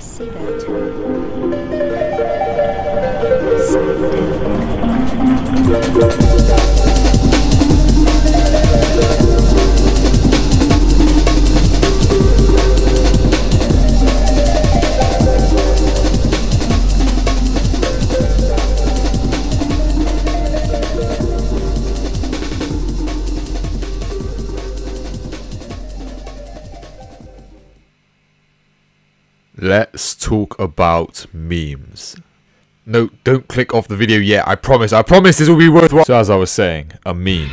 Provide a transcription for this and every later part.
see that too. Let's talk about memes. No, don't click off the video yet. I promise this will be worthwhile. So as I was saying, a meme.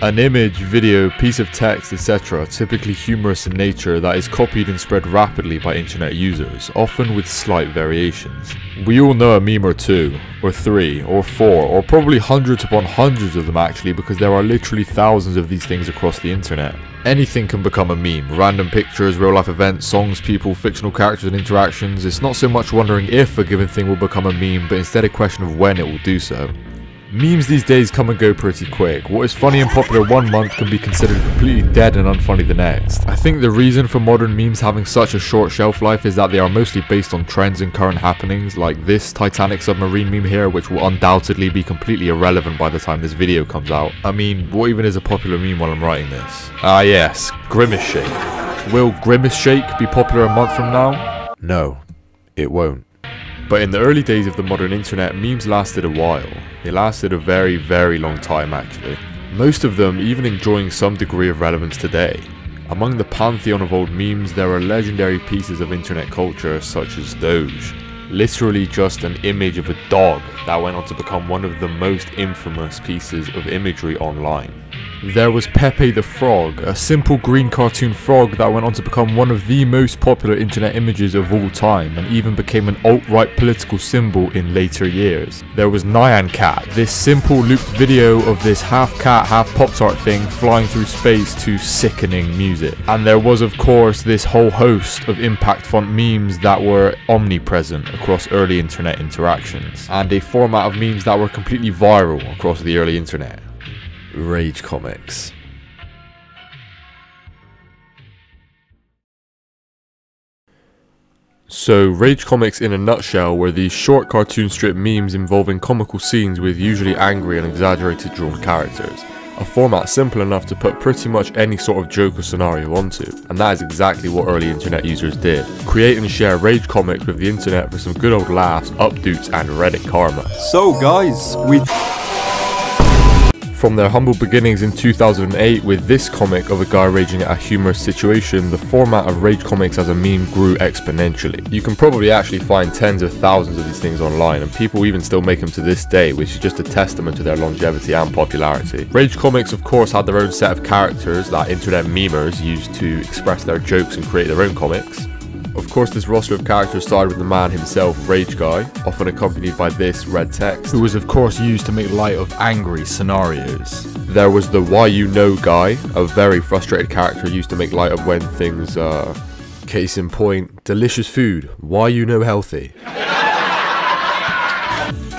An image, video, piece of text, etc., typically humorous in nature that is copied and spread rapidly by internet users, often with slight variations. We all know a meme or two, or three, or four, or probably hundreds upon hundreds of them actually, because there are literally thousands of these things across the internet. Anything can become a meme. Random pictures, real life events, songs, people, fictional characters and interactions. It's not so much wondering if a given thing will become a meme, but instead a question of when it will do so. Memes these days come and go pretty quick. What is funny and popular one month can be considered completely dead and unfunny the next. I think the reason for modern memes having such a short shelf life is that they are mostly based on trends and current happenings, like this Titanic submarine meme here, which will undoubtedly be completely irrelevant by the time this video comes out. I mean, what even is a popular meme while I'm writing this? Ah yes, Grimace Shake. Will Grimace Shake be popular a month from now? No, it won't. But in the early days of the modern internet, memes lasted a while. They lasted a very, very long time actually. Most of them even enjoying some degree of relevance today. Among the pantheon of old memes, there are legendary pieces of internet culture such as Doge. Literally just an image of a dog that went on to become one of the most infamous pieces of imagery online. There was Pepe the Frog, a simple green cartoon frog that went on to become one of the most popular internet images of all time and even became an alt-right political symbol in later years. There was Nyan Cat, this simple looped video of this half cat, half Pop-Tart thing flying through space to sickening music. And there was of course this whole host of impact font memes that were omnipresent across early internet interactions, and a format of memes that were completely viral across the early internet. Rage comics. So, rage comics in a nutshell were these short cartoon strip memes involving comical scenes with usually angry and exaggerated drawn characters. A format simple enough to put pretty much any sort of joke or scenario onto, and that is exactly what early internet users did. Create and share rage comics with the internet for some good old laughs, updoots and Reddit karma. So guys, From their humble beginnings in 2008 with this comic of a guy raging at a humorous situation, the format of rage comics as a meme grew exponentially. You can probably actually find tens of thousands of these things online, and people even still make them to this day, which is just a testament to their longevity and popularity. Rage comics of course had their own set of characters that internet memers used to express their jokes and create their own comics. Of course, this roster of characters started with the man himself, Rage Guy, often accompanied by this red text, who was of course used to make light of angry scenarios. There was the Why You Know guy, a very frustrated character used to make light of when things, case in point, delicious food, why you know healthy.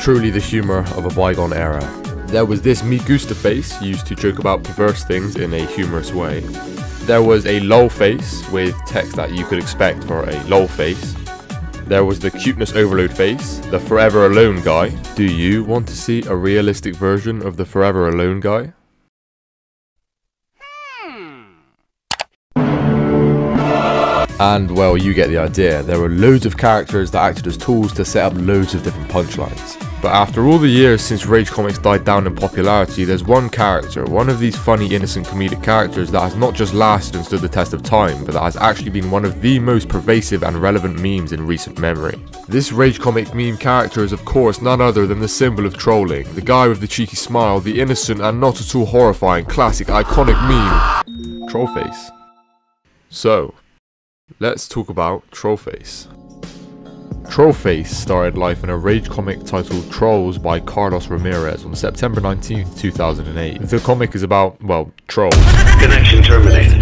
Truly the humour of a bygone era. There was this Me Gusta face, used to joke about perverse things in a humorous way. There was a lol face with text that you could expect for a lol face. There was the cuteness overload face, the forever alone guy. Do you want to see a realistic version of the forever alone guy? And well, you get the idea. There were loads of characters that acted as tools to set up loads of different punchlines. But after all the years since rage comics died down in popularity, there's one character, one of these funny, innocent comedic characters that has not just lasted and stood the test of time, but that has actually been one of the most pervasive and relevant memes in recent memory. This rage comic meme character is of course none other than the symbol of trolling, the guy with the cheeky smile, the innocent and not at all horrifying classic iconic meme, Trollface. So, let's talk about Trollface. Trollface started life in a rage comic titled Trolls by Carlos Ramirez on September 19th, 2008. The comic is about, well, trolls. Connection terminated.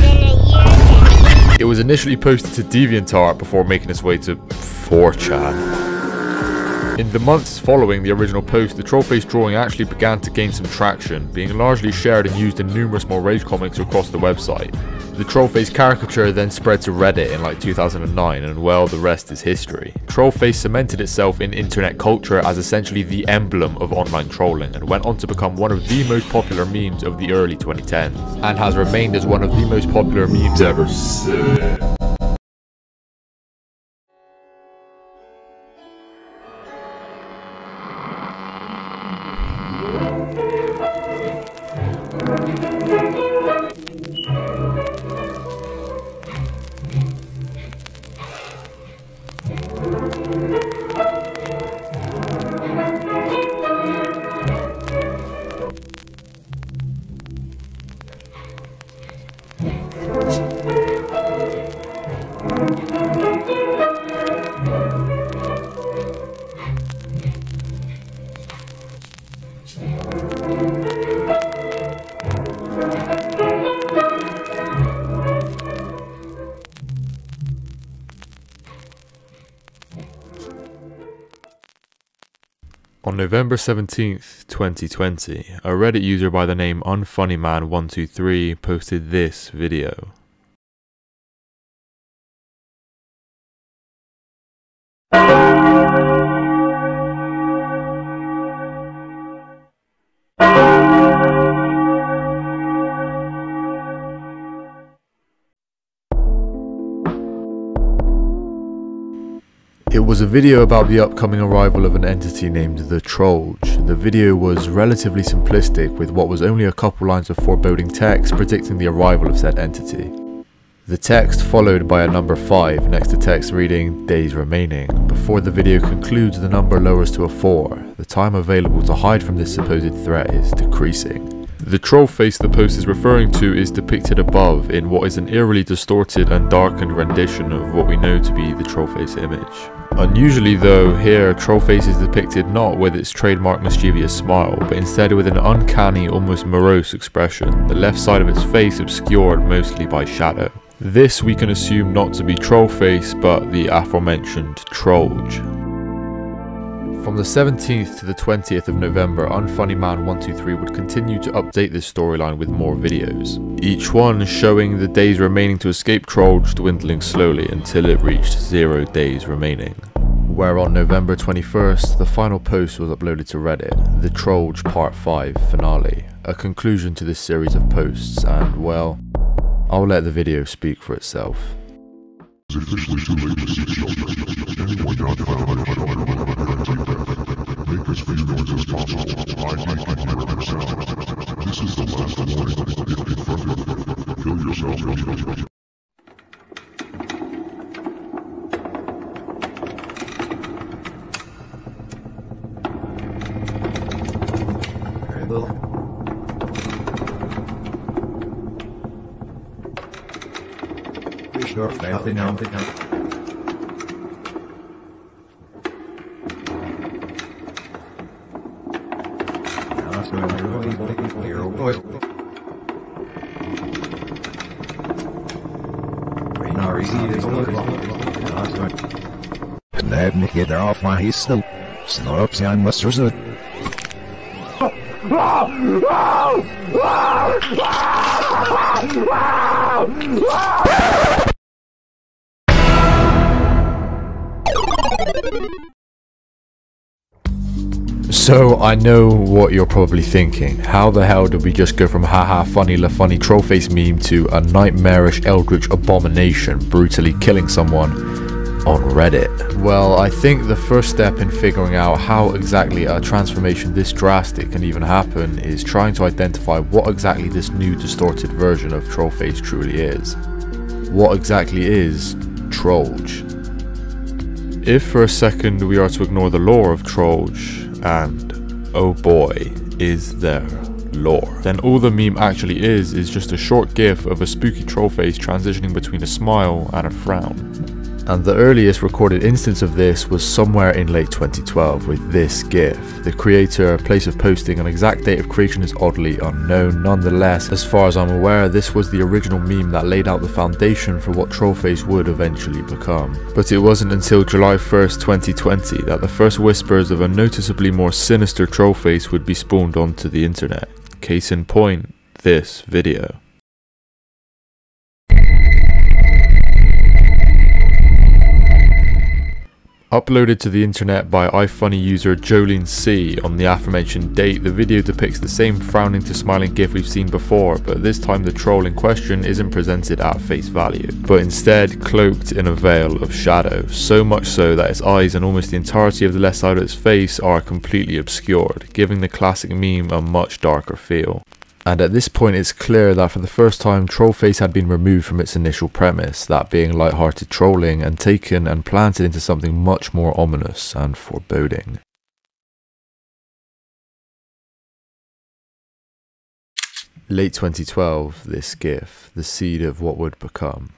It was initially posted to DeviantArt before making its way to 4chan. In the months following the original post, the Trollface drawing actually began to gain some traction, being largely shared and used in numerous more rage comics across the website. The Trollface caricature then spread to Reddit in like 2009, and well, the rest is history. Trollface cemented itself in internet culture as essentially the emblem of online trolling, and went on to become one of the most popular memes of the early 2010s, and has remained as one of the most popular memes ever since. On November 17th, 2020, a Reddit user by the name unfunnyman123 posted this video. It was a video about the upcoming arrival of an entity named the Trollge. The video was relatively simplistic, with what was only a couple lines of foreboding text predicting the arrival of said entity. The text followed by a number 5 next to text reading "days remaining." Before the video concludes, the number lowers to a 4. The time available to hide from this supposed threat is decreasing. The troll face the post is referring to is depicted above in what is an eerily distorted and darkened rendition of what we know to be the Trollface image. Unusually though, here Trollface is depicted not with its trademark mischievous smile, but instead with an uncanny, almost morose expression, the left side of its face obscured mostly by shadow. This we can assume not to be Trollface, but the aforementioned Trollge. From the 17th to the 20th of November, unfunnyman123 would continue to update this storyline with more videos, each one showing the days remaining to escape Trollge dwindling slowly until it reached 0 days remaining. Where on November 21st, the final post was uploaded to Reddit, the Trollge Part 5 finale, a conclusion to this series of posts, and well, I'll let the video speak for itself. Sure, nothing now. Let me get off my hissel. Snarps and musters it. So I know what you're probably thinking. How the hell did we just go from haha funny la funny trollface meme to a nightmarish eldritch abomination brutally killing someone on Reddit? Well, I think the first step in figuring out how exactly a transformation this drastic can even happen is trying to identify what exactly this new distorted version of Trollface truly is. What exactly is Trollge? If for a second we are to ignore the lore of Trollge, and oh boy, is there lore, then all the meme actually is just a short gif of a spooky trollface transitioning between a smile and a frown. And the earliest recorded instance of this was somewhere in late 2012 with this gif. The creator, place of posting, and exact date of creation is oddly unknown. Nonetheless, as far as I'm aware, this was the original meme that laid out the foundation for what Trollface would eventually become. But it wasn't until July 1st, 2020 that the first whispers of a noticeably more sinister Trollface would be spawned onto the internet. Case in point, this video. Uploaded to the internet by iFunny user Jolene C on the aforementioned date, the video depicts the same frowning to smiling gif we've seen before, but this time the troll in question isn't presented at face value, but instead cloaked in a veil of shadow, so much so that its eyes and almost the entirety of the left side of its face are completely obscured, giving the classic meme a much darker feel. And at this point it's clear that for the first time Trollface had been removed from its initial premise, that being light-hearted trolling, and taken and planted into something much more ominous and foreboding. Late 2012, this gif, the seed of what would become.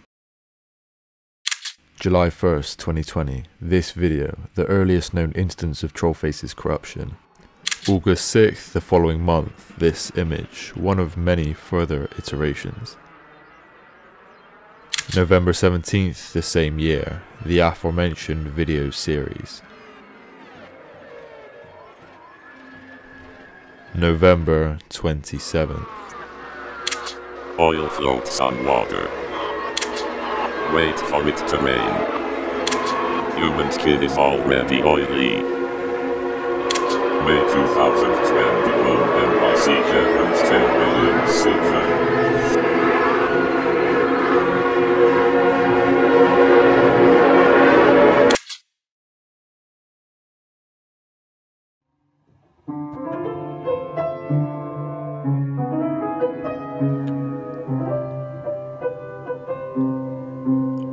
July 1st, 2020, this video, the earliest known instance of Trollface's corruption. August 6th, the following month, this image, one of many further iterations. November 17th, the same year, the aforementioned video series. November 27th. Oil floats on water. Wait for it to rain. Human skin is already oily. May 2021 NYC Heavens 10 million silver.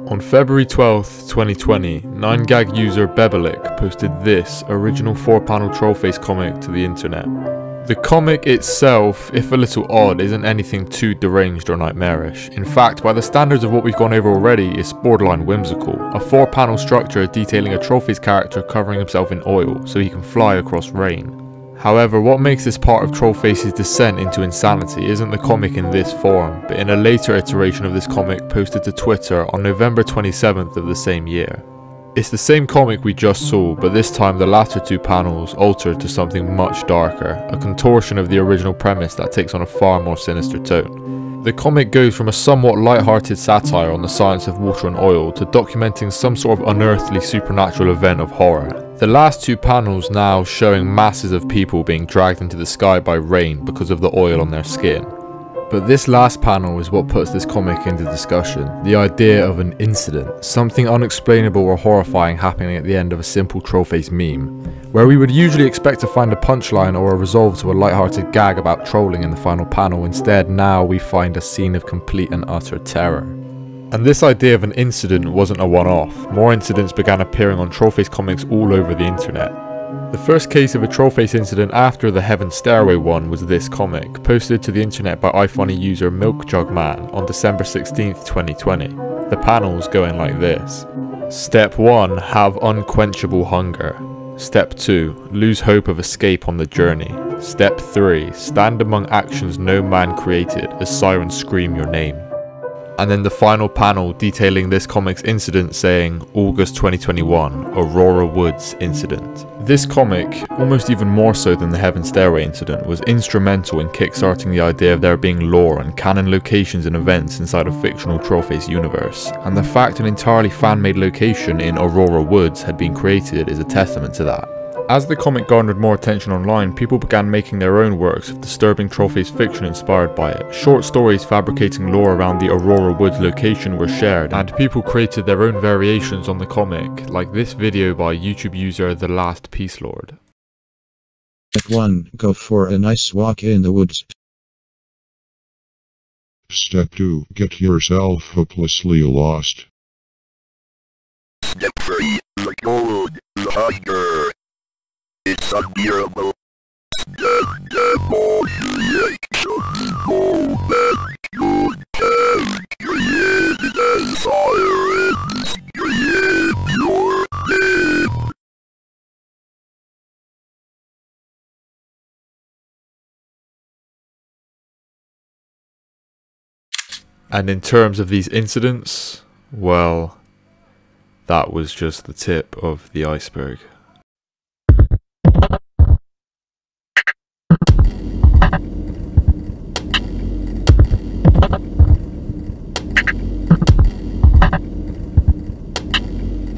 On February 12th, 2020, 9gag user Bebelik posted this original 4-panel Trollface comic to the internet. The comic itself, if a little odd, isn't anything too deranged or nightmarish. In fact, by the standards of what we've gone over already, it's borderline whimsical. A 4-panel structure detailing a Trollface character covering himself in oil so he can fly across rain. However, what makes this part of Trollface's descent into insanity isn't the comic in this form, but in a later iteration of this comic posted to Twitter on November 27th of the same year. It's the same comic we just saw, but this time the latter 2 panels altered to something much darker, a contortion of the original premise that takes on a far more sinister tone. The comic goes from a somewhat light-hearted satire on the science of water and oil to documenting some sort of unearthly supernatural event of horror. The last 2 panels now showing masses of people being dragged into the sky by rain because of the oil on their skin. But this last panel is what puts this comic into discussion, the idea of an incident, something unexplainable or horrifying happening at the end of a simple Trollface meme, where we would usually expect to find a punchline or a resolve to a lighthearted gag about trolling in the final panel. Instead, now we find a scene of complete and utter terror. And this idea of an incident wasn't a one-off. More incidents began appearing on Trollface comics all over the internet. The first case of a Trollface incident after the Heaven Stairway one was this comic, posted to the internet by iFunny user MilkJugMan on December 16th, 2020. The panels going like this. Step 1. Have unquenchable hunger. Step 2. Lose hope of escape on the journey. Step 3. Stand among actions no man created as sirens scream your name. And then the final panel detailing this comic's incident saying August 2021, Aurora Woods incident. This comic, almost even more so than the Heaven Stairway incident, was instrumental in kickstarting the idea of there being lore and canon locations and events inside a fictional Trollface universe, and the fact an entirely fan-made location in Aurora Woods had been created is a testament to that. As the comic garnered more attention online, people began making their own works of disturbing Trollface fiction inspired by it. Short stories fabricating lore around the Aurora Woods location were shared, and people created their own variations on the comic, like this video by YouTube user The Last Peace Lord. Step 1. Go for a nice walk in the woods. Step 2. Get yourself hopelessly lost. Step 3. The cold, the hunger. It's unbearable. Step demolition. Go back to can create as sirens. Create your name. And in terms of these incidents, well, that was just the tip of the iceberg.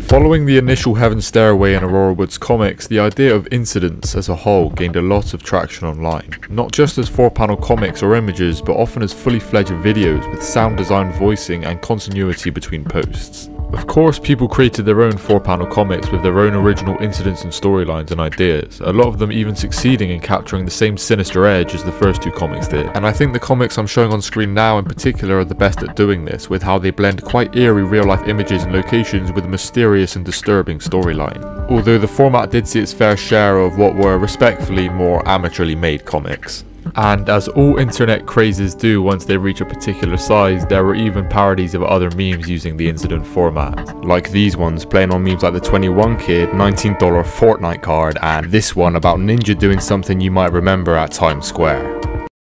Following the initial Heaven Stairway and Aurora Woods comics, the idea of incidents as a whole gained a lot of traction online. Not just as 4-panel comics or images, but often as fully fledged videos with sound design, voicing and continuity between posts. Of course, people created their own 4-panel comics with their own original incidents and storylines and ideas, a lot of them even succeeding in capturing the same sinister edge as the first 2 comics did. And I think the comics I'm showing on screen now in particular are the best at doing this, with how they blend quite eerie real-life images and locations with a mysterious and disturbing storyline. Although the format did see its fair share of what were respectfully more amateurly made comics. And as all internet crazes do once they reach a particular size, there were even parodies of other memes using the incident format. Like these ones playing on memes like the 21 Kid, $19 Fortnite card, and this one about Ninja doing something you might remember at Times Square.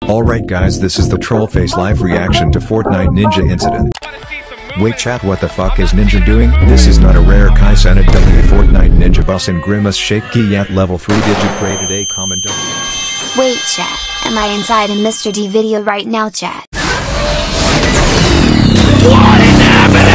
Alright guys, this is the Trollface live reaction to Fortnite Ninja incident. Wait chat, what the fuck is Ninja doing? This is not a rare Kai Sanad W Fortnite Ninja bus and grimace shake key at level 3 digit graded A common don't. Wait chat, am I inside a Mr. D video right now chat? What is happening?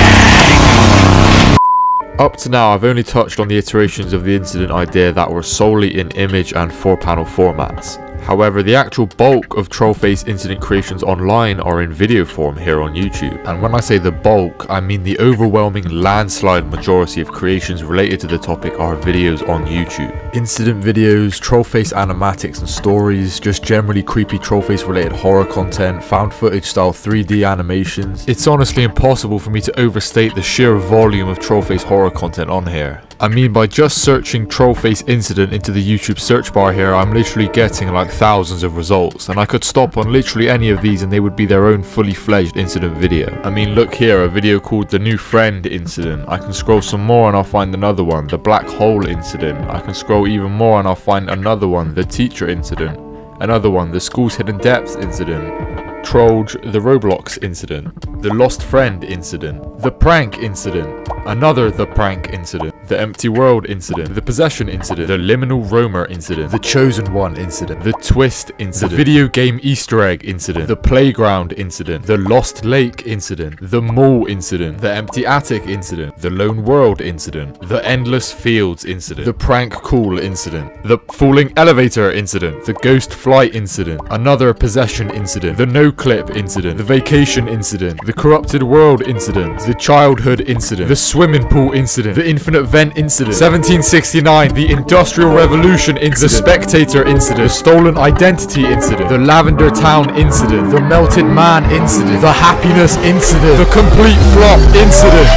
Up to now I've only touched on the iterations of the incident idea that were solely in image and 4-panel formats. However, the actual bulk of Trollface incident creations online are in video form here on YouTube. And when I say the bulk, I mean the overwhelming landslide majority of creations related to the topic are videos on YouTube. Incident videos, Trollface animatics and stories, just generally creepy Trollface related horror content, found footage style 3D animations. It's honestly impossible for me to overstate the sheer volume of Trollface horror content on here. I mean, by just searching Trollface incident into the YouTube search bar here, I'm literally getting like thousands of results, and I could stop on literally any of these and they would be their own fully fledged incident video. I mean, look here, a video called the New Friend incident. I can scroll some more and I'll find another one, the Black Hole incident. I can scroll even more and I'll find another one, the Teacher incident. Another one, the School's Hidden Depths incident. Trollge, the Roblox incident, the Lost Friend incident, the Prank incident, another The Prank incident, the Empty World incident, the Possession incident, the Liminal Roamer incident, the Chosen One incident, the Twist incident, the Video Game Easter Egg incident, the Playground incident, the Lost Lake incident, the Mall incident, the Empty Attic incident, the Lone World incident, the Endless Fields incident, the Prank Cool incident, the Falling Elevator incident, the Ghost Flight incident, another Possession incident, the No Clip incident, the Vacation incident, the Corrupted World incident, the Childhood incident, the Swimming Pool incident, the Infinite Vent incident, 1769, the Industrial Revolution incident, the Spectator incident, the Stolen Identity incident, the Lavender Town incident, the Melted Man incident, the Happiness incident, the Complete Flop incident.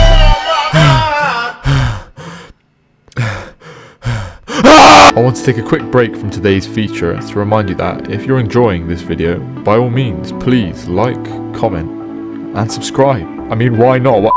I want to take a quick break from today's feature to remind you that if you're enjoying this video, by all means, please like, comment, and subscribe. I mean, why not?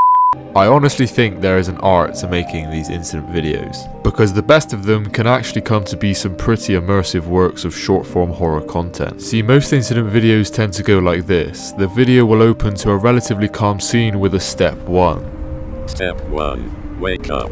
I honestly think there is an art to making these incident videos, because the best of them can actually come to be some pretty immersive works of short form horror content. See, most incident videos tend to go like this. The video will open to a relatively calm scene with a step 1. Step 1. Wake up.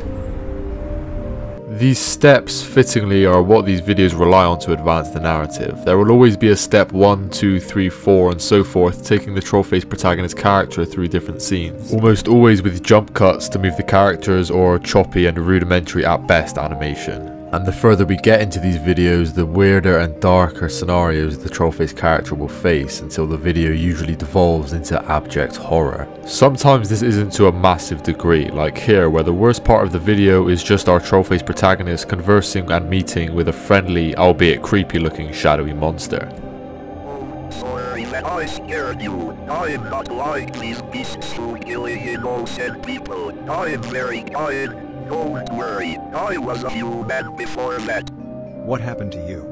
These steps, fittingly, are what these videos rely on to advance the narrative. There will always be a step 1, 2, 3, 4 and so forth, taking the Trollface protagonist character through different scenes. Almost always with jump cuts to move the characters or choppy and rudimentary at best animation. And the further we get into these videos, the weirder and darker scenarios the Trollface character will face, until the video usually devolves into abject horror. Sometimes this isn't to a massive degree, like here, where the worst part of the video is just our Trollface protagonist conversing and meeting with a friendly, albeit creepy looking shadowy monster. Sorry that I scared you. I'm not like these beasts who kill innocent people. I'm very kind. Don't worry, I was a human before that. What happened to you?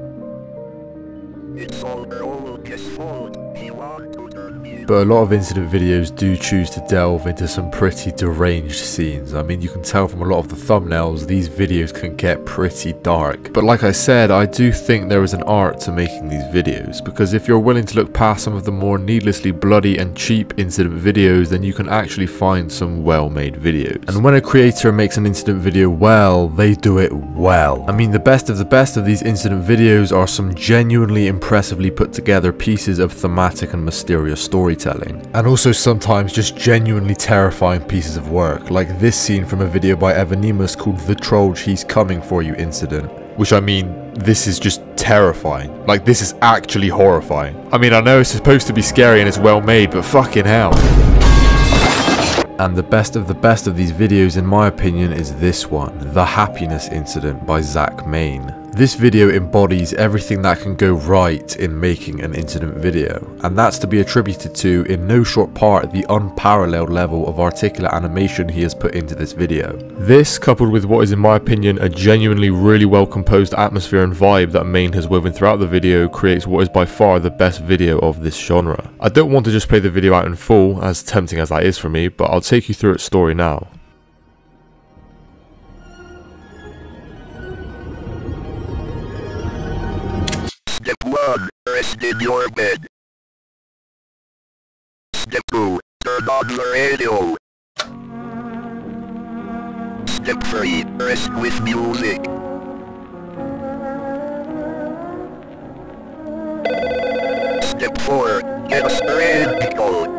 It's all Roll's fault. He wanted to turn me. But a lot of incident videos do choose to delve into some pretty deranged scenes. I mean, you can tell from a lot of the thumbnails, these videos can get pretty dark. But like I said, I do think there is an art to making these videos, because if you're willing to look past some of the more needlessly bloody and cheap incident videos, then you can actually find some well-made videos. And when a creator makes an incident video well, they do it well. I mean, the best of these incident videos are some genuinely impressively put together pieces of thematic and mysterious storytelling. storytelling, and also sometimes just genuinely terrifying pieces of work, like this scene from a video by Evanimus called The Troll He's Coming For You incident, which I mean, this is just terrifying. Like, this is actually horrifying. I mean, I know it's supposed to be scary and it's well made, but fucking hell. And the best of these videos in my opinion is this one, The Happiness Incident by Zach Main. This video embodies everything that can go right in making an incident video, and that's to be attributed to, in no short part, the unparalleled level of articulate animation he has put into this video. This, coupled with what is in my opinion a genuinely really well composed atmosphere and vibe that Main has woven throughout the video, creates what is by far the best video of this genre. I don't want to just play the video out in full, as tempting as that is for me, but I'll take you through its story now. Step 1. Rest in your bed. Step 2. Turn on the radio. Step 3. Rest with music. Step 4. Get a spread code.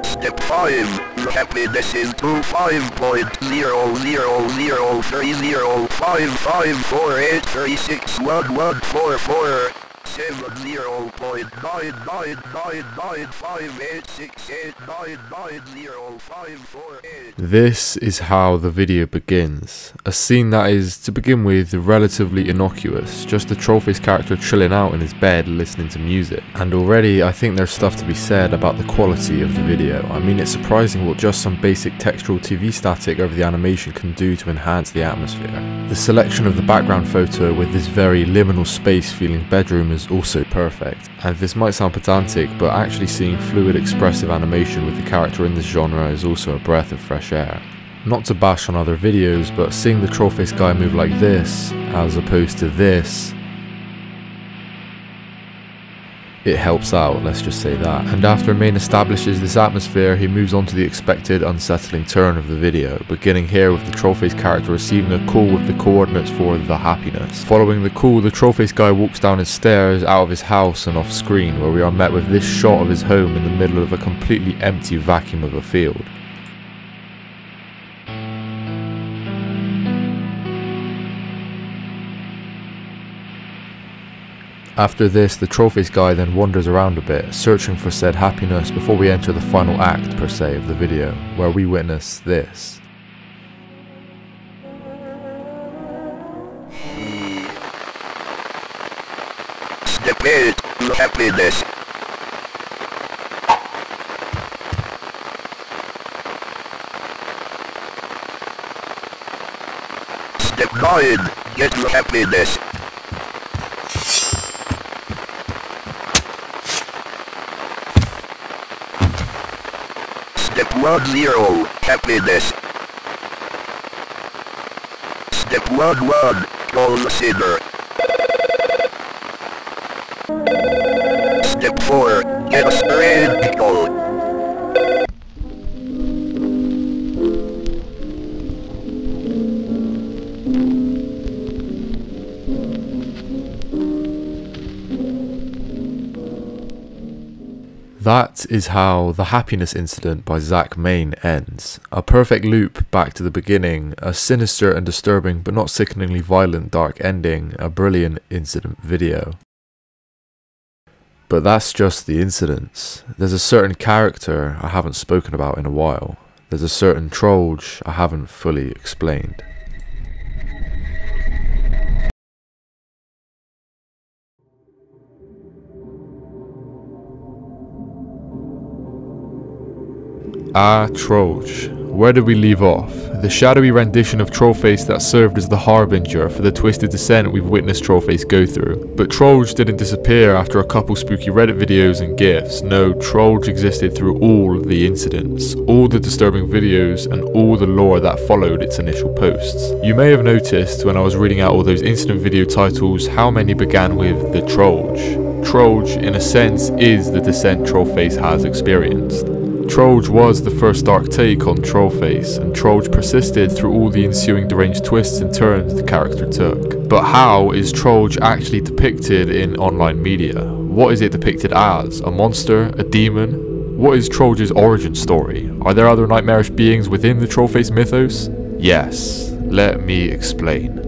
Step 5. Happiness is 25.000305548361144 70.9995868999058. This is how the video begins. A scene that is, to begin with, relatively innocuous, just the Trollface character chilling out in his bed listening to music. And already I think there's stuff to be said about the quality of the video. I mean, it's surprising what just some basic textural TV static over the animation can do to enhance the atmosphere. The selection of the background photo with this very liminal space feeling bedroom is also perfect, and this might sound pedantic, but actually seeing fluid expressive animation with the character in this genre is also a breath of fresh air. Not to bash on other videos, but seeing the Trollface guy move like this, as opposed to this, it helps out, let's just say that. And after Main establishes this atmosphere, he moves on to the expected unsettling turn of the video, beginning here with the Trollface character receiving a call with the coordinates for The Happiness. Following the call, the Trollface guy walks down his stairs, out of his house and off screen, where we are met with this shot of his home in the middle of a completely empty vacuum of a field. After this, the Trollface guy then wanders around a bit, searching for said happiness before we enter the final act, per se, of the video, where we witness this. Step 8. Happiness. Step 9. Get your happiness. Step 10. Happiness. Step 11. Consider. Step 4. Get a spread code. That is how The Happiness Incident by Zach Main ends. A perfect loop back to the beginning, a sinister and disturbing but not sickeningly violent dark ending, a brilliant incident video. But that's just the incidents. There's a certain character I haven't spoken about in a while. There's a certain Trollge I haven't fully explained. Trollge. Where did we leave off? The shadowy rendition of Trollface that served as the harbinger for the twisted descent we've witnessed Trollface go through. But Trollge didn't disappear after a couple spooky Reddit videos and GIFs. No, Trollge existed through all the incidents, all the disturbing videos, and all the lore that followed its initial posts. You may have noticed when I was reading out all those incident video titles how many began with the Trollge. Trollge, in a sense, is the descent Trollface has experienced. Trollge was the first dark take on Trollface, and Trollge persisted through all the ensuing deranged twists and turns the character took. But how is Trollge actually depicted in online media? What is it depicted as? A monster? A demon? What is Troll's origin story? Are there other nightmarish beings within the Trollface mythos? Yes, let me explain.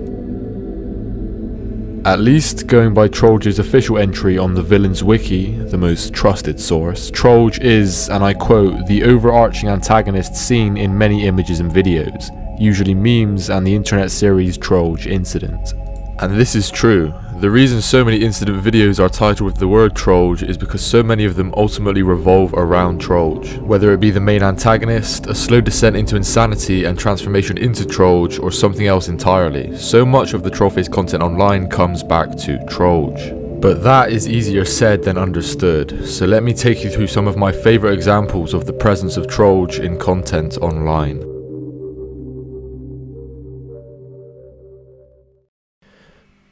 At least, going by Troll's official entry on the Villains Wiki, the most trusted source, Troll is, and I quote, the overarching antagonist seen in many images and videos, usually memes and the internet series Troll Incident. And this is true. The reason so many incident videos are titled with the word Troll is because so many of them ultimately revolve around Troll. Whether it be the main antagonist, a slow descent into insanity and transformation into Troll, or something else entirely, so much of the Trollface content online comes back to Troll. But that is easier said than understood, so let me take you through some of my favourite examples of the presence of Troll in content online.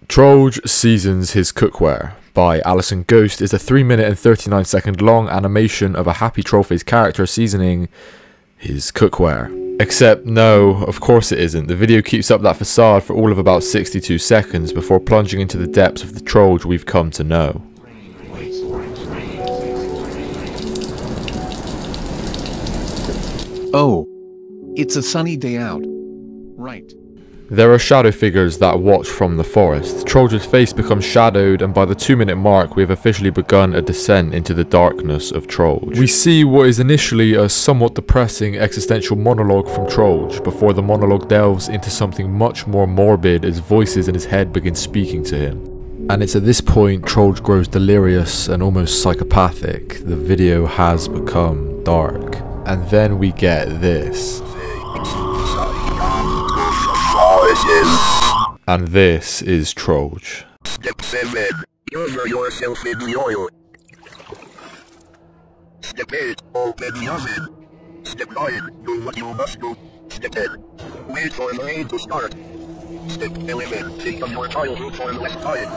Troll seasons his cookware by Alison Ghost is a 3-minute and 39-second long animation of a happy Trollface character seasoning his cookware. Except no, of course it isn't. The video keeps up that facade for all of about 62 seconds before plunging into the depths of the Troll we've come to know. Oh, it's a sunny day out. Right. There are shadow figures that watch from the forest. Troll's face becomes shadowed, and by the 2-minute mark we have officially begun a descent into the darkness of Troll. We see what is initially a somewhat depressing existential monologue from Troll, before the monologue delves into something much more morbid as voices in his head begin speaking to him. And it's at this point Troll grows delirious and almost psychopathic. The video has become dark. And then we get this. And this is Troll. Step 7. Cover yourself in the oil. Step 8. Open the oven. Step 9. Do what you must do. Step 10. Wait for the rain to start. Step 11. Think of your childhood for the last time.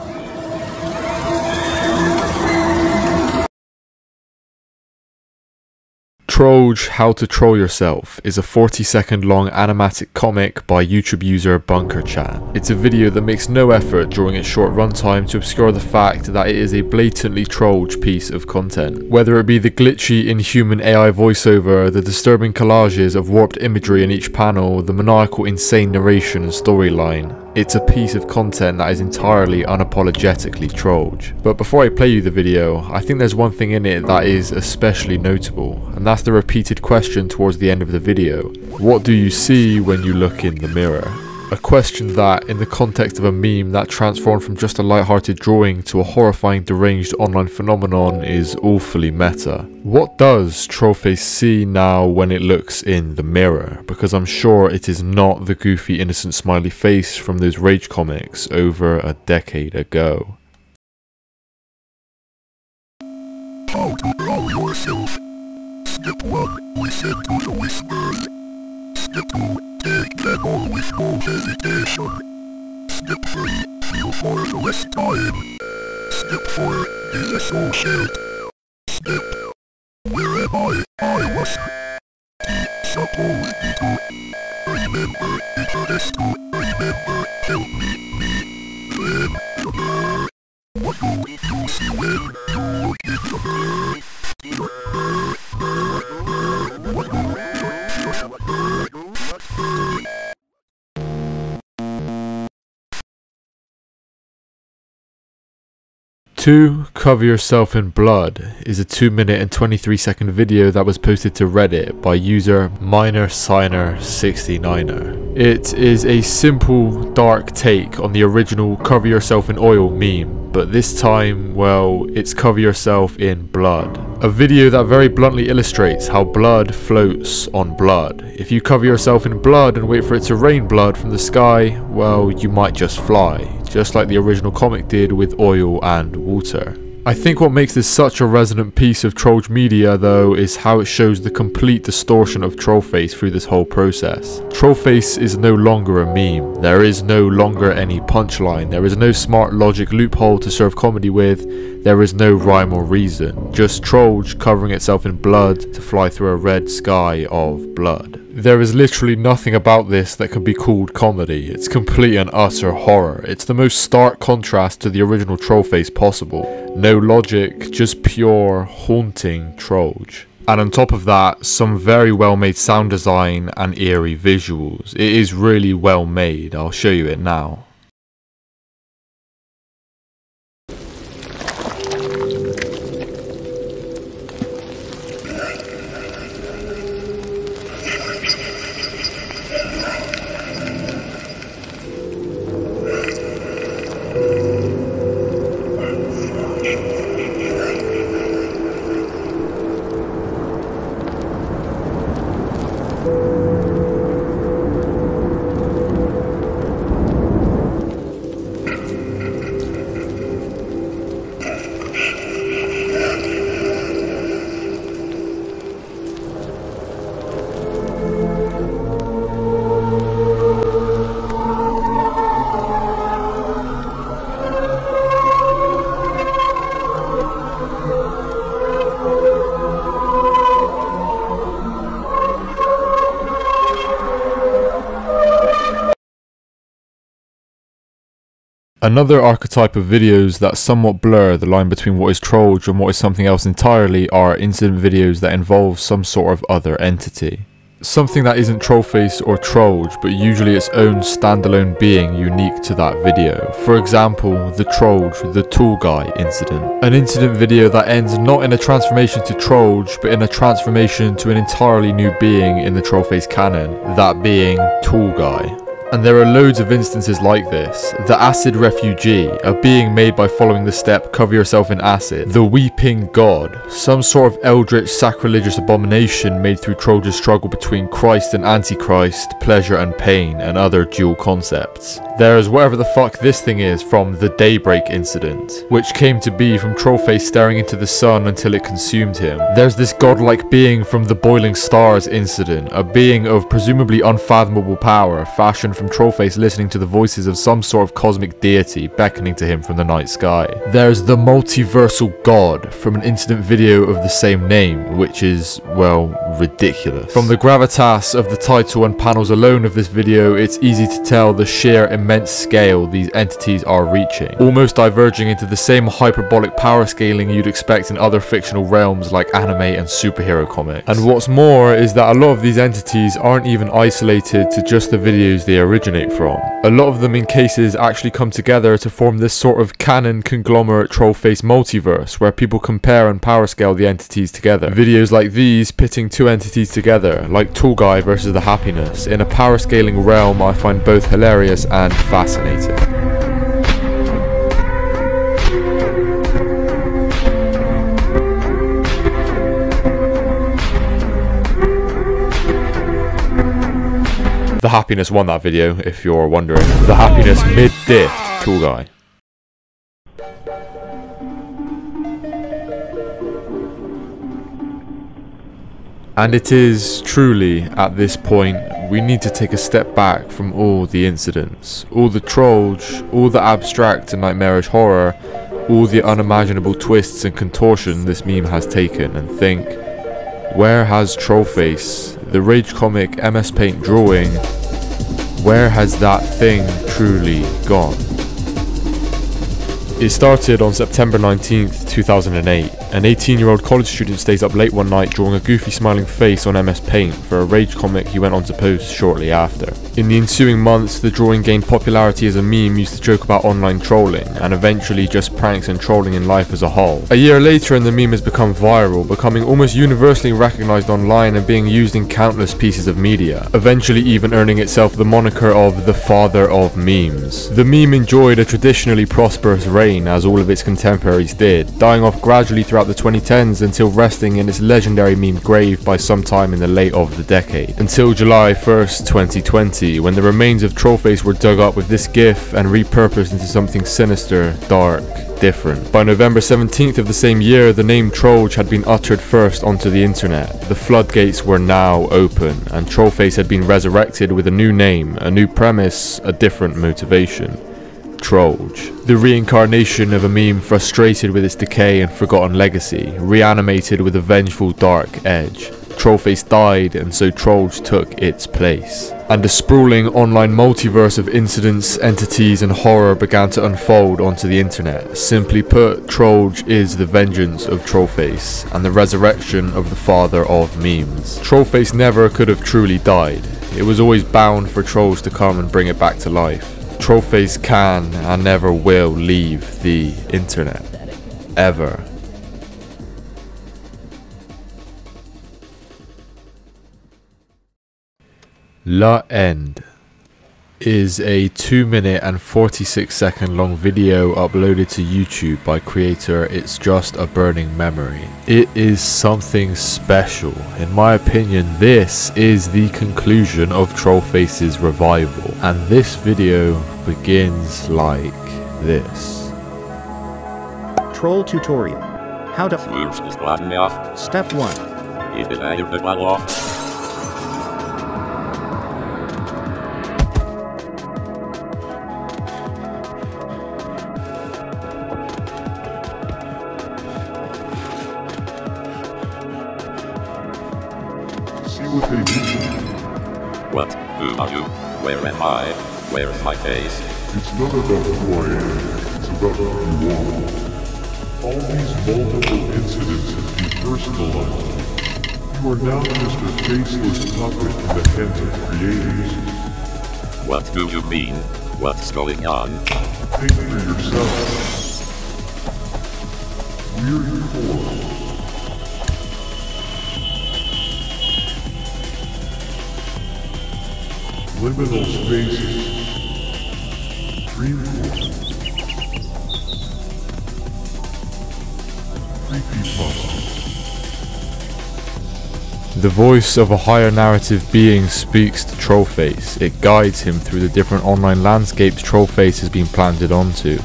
Troll How to Troll Yourself is a 40-second long animatic comic by YouTube user BunkerChat. It's a video that makes no effort during its short runtime to obscure the fact that it is a blatantly Troll piece of content. Whether it be the glitchy, inhuman AI voiceover, the disturbing collages of warped imagery in each panel, the maniacal, insane narration and storyline, it's a piece of content that is entirely unapologetically Troll. But before I play you the video, I think there's one thing in it that is especially notable, and that's the repeated question towards the end of the video. What do you see when you look in the mirror? A question that, in the context of a meme that transformed from just a light-hearted drawing to a horrifying deranged online phenomenon, is awfully meta. What does Trollface see now when it looks in the mirror? Because I'm sure it is not the goofy innocent smiley face from those rage comics over a decade ago. How to troll yourself. Step 1. Listen to the whispers. Step 2. Take them all with no hesitation. Step 3. Feel for the last time. Step 4. Disassociate. Step. Where am I? I was supposed to. Remember, it has to. Remember, help me. Remember. What do you see when you look in the mirror? Cover Yourself in Blood is a 2-minute and 23-second video that was posted to Reddit by user MinerSigner69er. It is a simple, dark take on the original Cover Yourself in Oil meme, but this time, well, it's Cover Yourself in Blood. A video that very bluntly illustrates how blood floats on blood. If you cover yourself in blood and wait for it to rain blood from the sky, well, you might just fly, just like the original comic did with oil and water. I think what makes this such a resonant piece of Troll media though is how it shows the complete distortion of Trollface through this whole process. Trollface is no longer a meme, there is no longer any punchline, there is no smart logic loophole to serve comedy with, there is no rhyme or reason, just Troll covering itself in blood to fly through a red sky of blood. There is literally nothing about this that can be called comedy. It's complete and utter horror. It's the most stark contrast to the original Trollface possible. No logic, just pure, haunting Trollge. And on top of that, some very well made sound design and eerie visuals. It is really well made. I'll show you it now. Another archetype of videos that somewhat blur the line between what is Trollge and what is something else entirely are incident videos that involve some sort of other entity. Something that isn't Trollface or Trollge, but usually its own standalone being unique to that video. For example, the Trollge, the Tool Guy incident. An incident video that ends not in a transformation to Trollge, but in a transformation to an entirely new being in the Trollface canon, that being Tool Guy. And there are loads of instances like this. The Acid Refugee, a being made by following the step cover yourself in acid. The Weeping God, some sort of eldritch sacrilegious abomination made through Trollge's struggle between Christ and Antichrist, pleasure and pain, and other dual concepts. There's whatever the fuck this thing is from the Daybreak incident, which came to be from Trollface staring into the sun until it consumed him. There's this godlike being from the Boiling Stars incident, a being of presumably unfathomable power, fashioned from Trollface listening to the voices of some sort of cosmic deity beckoning to him from the night sky. There's the Multiversal God from an incident video of the same name, which is, well, ridiculous. From the gravitas of the title and panels alone of this video, it's easy to tell the sheer immense scale these entities are reaching, almost diverging into the same hyperbolic power scaling you'd expect in other fictional realms like anime and superhero comics. And what's more is that a lot of these entities aren't even isolated to just the videos they originate from. A lot of them in cases actually come together to form this sort of canon conglomerate Trollface multiverse where people compare and power scale the entities together. Videos like these pitting two entities together, like Tool Guy versus the Happiness, in a power scaling realm I find both hilarious and fascinating. The Happiness won that video, if you're wondering. The Happiness mid-diff, Tool Guy. And it is truly, at this point, we need to take a step back from all the incidents, all the Trollge, all the abstract and nightmarish horror, all the unimaginable twists and contortion this meme has taken, and think, where has Trollface, the rage comic MS Paint drawing, where has that thing truly gone? It started on September 19th, 2008. An 18-year-old college student stays up late one night drawing a goofy smiling face on MS Paint for a rage comic he went on to post shortly after. In the ensuing months, the drawing gained popularity as a meme used to joke about online trolling, and eventually just pranks and trolling in life as a whole. A year later and the meme has become viral, becoming almost universally recognized online and being used in countless pieces of media, eventually even earning itself the moniker of the father of memes. The meme enjoyed a traditionally prosperous reign, as all of its contemporaries did, dying off gradually throughout the 2010s until resting in its legendary meme grave by sometime in the late of the decade. Until July 1st, 2020, when the remains of Trollface were dug up with this gif and repurposed into something sinister, dark, different. By November 17th of the same year, the name Trollge had been uttered first onto the internet. The floodgates were now open, and Trollface had been resurrected with a new name, a new premise, a different motivation. Trollge, the reincarnation of a meme frustrated with its decay and forgotten legacy, reanimated with a vengeful dark edge. Trollface died and so Trollge took its place. And a sprawling online multiverse of incidents, entities and horror began to unfold onto the internet. Simply put, Trollge is the vengeance of Trollface and the resurrection of the father of memes. Trollface never could have truly died. It was always bound for Trolls to come and bring it back to life. Trollface can and never will leave the internet. Ever. End is a 2-minute and 46-second long video uploaded to YouTube by creator It's Just a Burning Memory. It is something special. In my opinion, this is the conclusion of Trollface's revival, and this video begins like this. Troll tutorial. How to Step 1. What they do. What? Who are you? Where am I? Where's my face? It's not about who I am, it's about who you are. All these multiple incidents have depersonalized you. You are now just a faceless puppet in the hands of creators. What do you mean? What's going on? Think for yourself. Weird core. Liminal spaces. Dreamcore. Creepypasta. The voice of a higher narrative being speaks to Trollface. It guides him through the different online landscapes Trollface has been planted onto.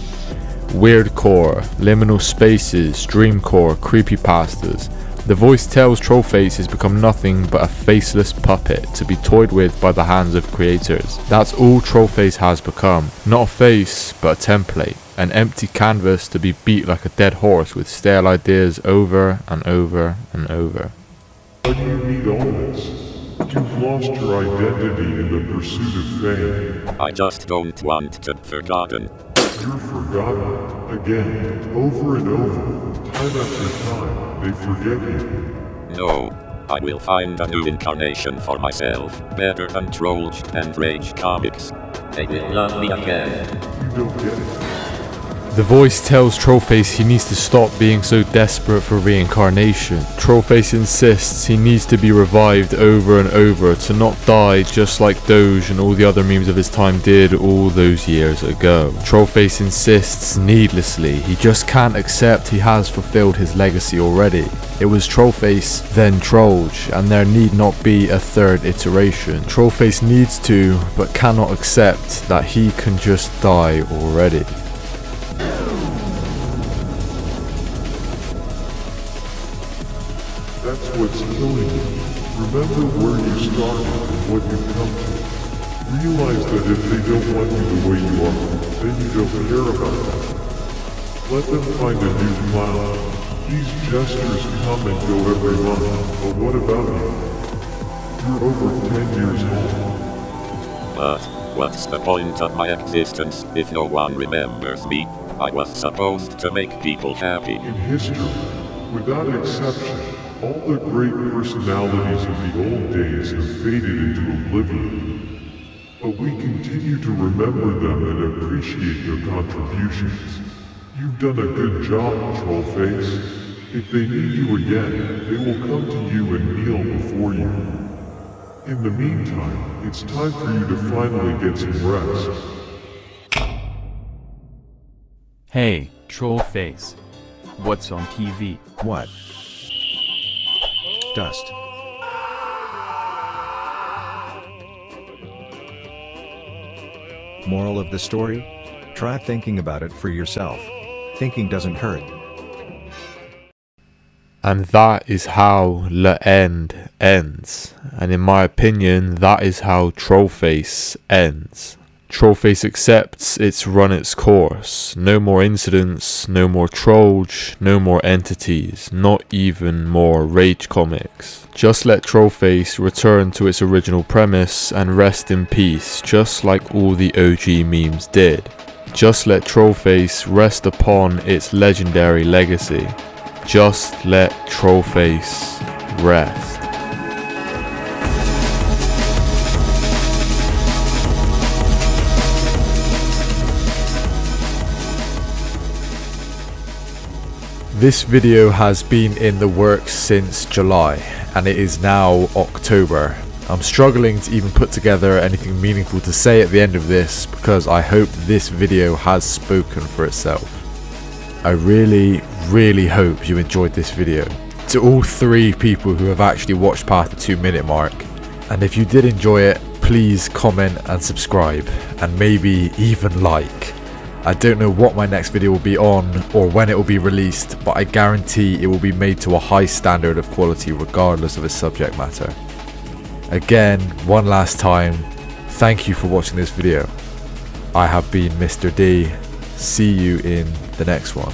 Weirdcore, liminal spaces, dreamcore, creepypastas. The voice tells Trollface has become nothing but a faceless puppet to be toyed with by the hands of creators. That's all Trollface has become. Not a face, but a template. An empty canvas to be beat like a dead horse with stale ideas over and over and over. Why do you need all this? You've lost your identity in the pursuit of fame. I just don't want to be forgotten. You're forgotten. Again, over and over, time after time, they forget you. No. I will find a new incarnation for myself, better than Trollge and Rage comics. They will love me again. You don't get it. The voice tells Trollface he needs to stop being so desperate for reincarnation. Trollface insists he needs to be revived over and over to not die just like Doge and all the other memes of his time did all those years ago. Trollface insists needlessly. He just can't accept he has fulfilled his legacy already. It was Trollface, then Trollge, and there need not be a third iteration. Trollface needs to, but cannot accept that he can just die already. That's what's killing you. Remember where you started and what you've come to. Realize that if they don't want you the way you are, then you don't care about them. Let them find a new clown. These jesters come and go every month, but what about you? You're over 10 years old. But what's the point of my existence if no one remembers me? I was supposed to make people happy. In history, without exception, all the great personalities of the old days have faded into oblivion. But we continue to remember them and appreciate their contributions. You've done a good job, Trollface. If they need you again, they will come to you and kneel before you. In the meantime, it's time for you to finally get some rest. Hey, Trollface. What's on TV? What? Dust. Moral of the story? Try thinking about it for yourself. Thinking doesn't hurt. And that is how End ends. And in my opinion, that is how Trollface ends. Trollface accepts it's run its course. No more incidents, no more trolls, no more entities, not even more rage comics. Just let Trollface return to its original premise and rest in peace, just like all the OG memes did. Just let Trollface rest upon its legendary legacy. Just let Trollface rest. This video has been in the works since July, and it is now October. I'm struggling to even put together anything meaningful to say at the end of this because I hope this video has spoken for itself. I really hope you enjoyed this video. To all 3 people who have actually watched past the 2-minute mark, and if you did enjoy it, please comment and subscribe, and maybe even like. I don't know what my next video will be on or when it will be released, but I guarantee it will be made to a high standard of quality regardless of its subject matter. Again, one last time, thank you for watching this video. I have been Mr. D. See you in the next one.